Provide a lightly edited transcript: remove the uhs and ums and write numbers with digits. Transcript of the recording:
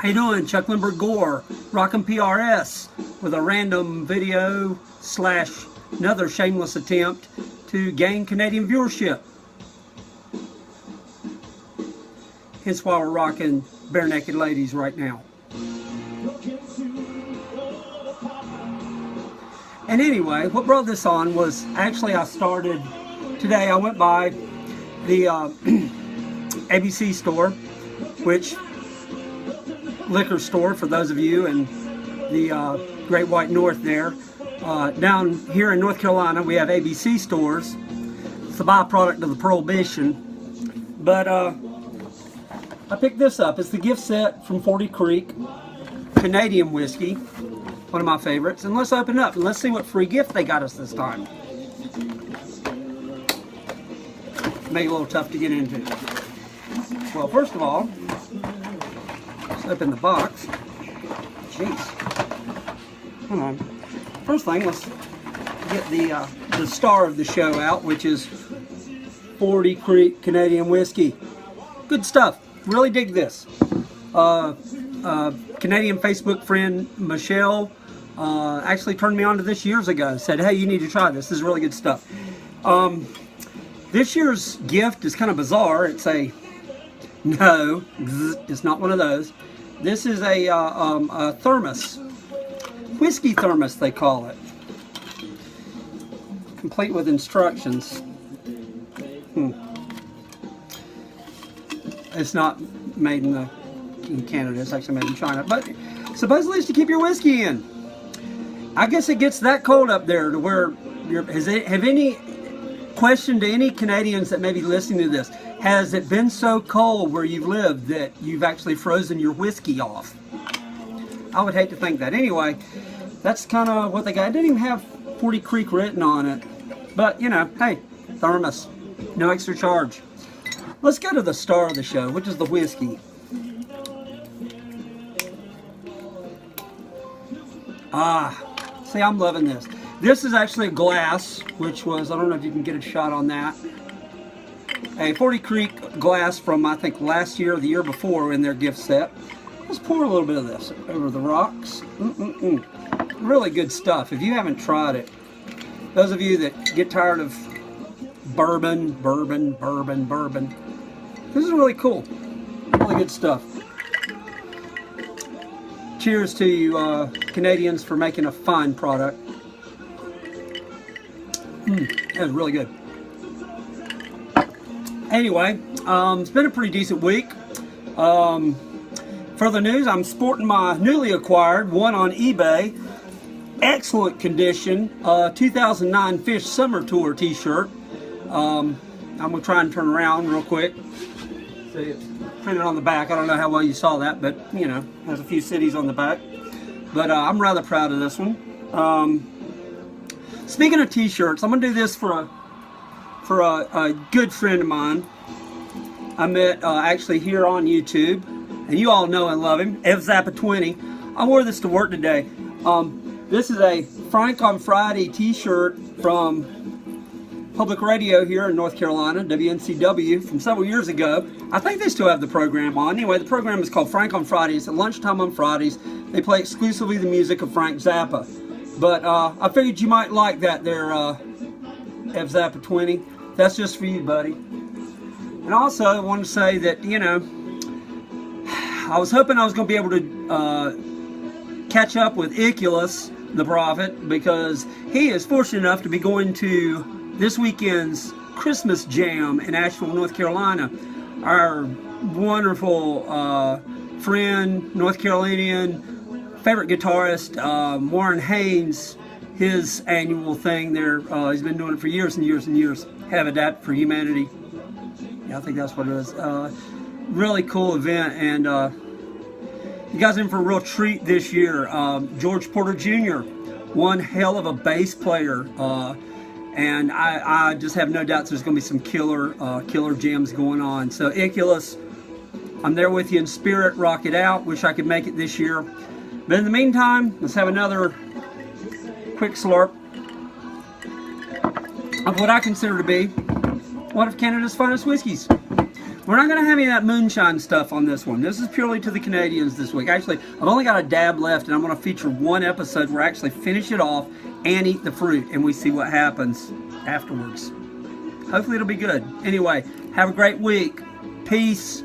How you doing? Chuck Lindbergh Gore, rockin' PRS with a random video slash another shameless attempt to gain Canadian viewership. Hence why we're rocking bare naked ladies right now. And anyway, what brought this on was actually I started today. I went by the ABC store, which liquor store for those of you in the Great White North there. Down here in North Carolina, we have ABC stores. It's a byproduct of the Prohibition. But I picked this up. It's the gift set from 40 Creek, Canadian whiskey, one of my favorites. And let's open it up and let's see what free gift they got us this time. Make it a little tough to get into. Well, first of all, let's open the box. Jeez. Hold on. First thing, let's get the star of the show out, which is 40 Creek Canadian whiskey. Good stuff. Really dig this. Canadian Facebook friend Michelle actually turned me on to this years ago. Said, hey, you need to try this. This is really good stuff. This year's gift is kind of bizarre. It's no, it's not one of those. This is a thermos. Whiskey thermos, they call it. Complete with instructions. It's not made in Canada. It's actually made in China. But supposedly it's to keep your whiskey in. I guess it gets that cold up there to where have any question to any Canadians that may be listening to this? Has it been so cold where you've lived that you've actually frozen your whiskey off? I would hate to think that. Anyway, that's kind of what they got. It didn't even have 40 Creek written on it. But, you know, hey, thermos. No extra charge. Let's go to the star of the show, which is the whiskey. See, I'm loving this. This is actually a glass, which was, I don't know if you can get a shot on that. A 40 Creek glass from, I think, last year or the year before in their gift set. Let's pour a little bit of this over the rocks. Really good stuff. If you haven't tried it, those of you that get tired of bourbon, this is really cool. Really good stuff. Cheers to you Canadians for making a fine product. That was really good. Anyway, it's been a pretty decent week. Further news, I'm sporting my newly acquired, one on eBay, excellent condition, 2009 Fish Summer Tour t-shirt. I'm going to try and turn around real quick. See, it's printed on the back. I don't know how well you saw that, but, you know, has a few cities on the back. But I'm rather proud of this one. Speaking of t-shirts, I'm going to do this for a good friend of mine I met actually here on YouTube, and you all know and love him, Zappa20. I wore this to work today. This is a Frank on Friday t-shirt from Public Radio here in North Carolina, WNCW, from several years ago. I think they still have the program on. Anyway, the program is called Frank on Fridays. At lunchtime on Fridays, they play exclusively the music of Frank Zappa. But I figured you might like that there, Zappa20. That's just for you, buddy. And also, I wanted to say that, you know, I was hoping I was going to be able to catch up with Iculus, the prophet, because he is fortunate enough to be going to this weekend's Christmas Jam in Asheville, North Carolina. Our wonderful friend, North Carolinian, favorite guitarist, Warren Haynes, his annual thing there. He's been doing it for years and years and years. Habitat for Humanity. Yeah, I think that's what it is. Really cool event, and you guys are in for a real treat this year. George Porter Jr., one hell of a bass player. And I just have no doubts there's going to be some killer jams going on. So Iculus, I'm there with you in spirit. Rock it out. Wish I could make it this year. But in the meantime, let's have another quick slurp of what I consider to be one of Canada's finest whiskeys. We're not going to have any of that moonshine stuff on this one. This is purely to the Canadians this week. Actually, I've only got a dab left, and I'm going to feature one episode where I actually finish it off and eat the fruit, and we see what happens afterwards. Hopefully it'll be good. Anyway, have a great week. Peace.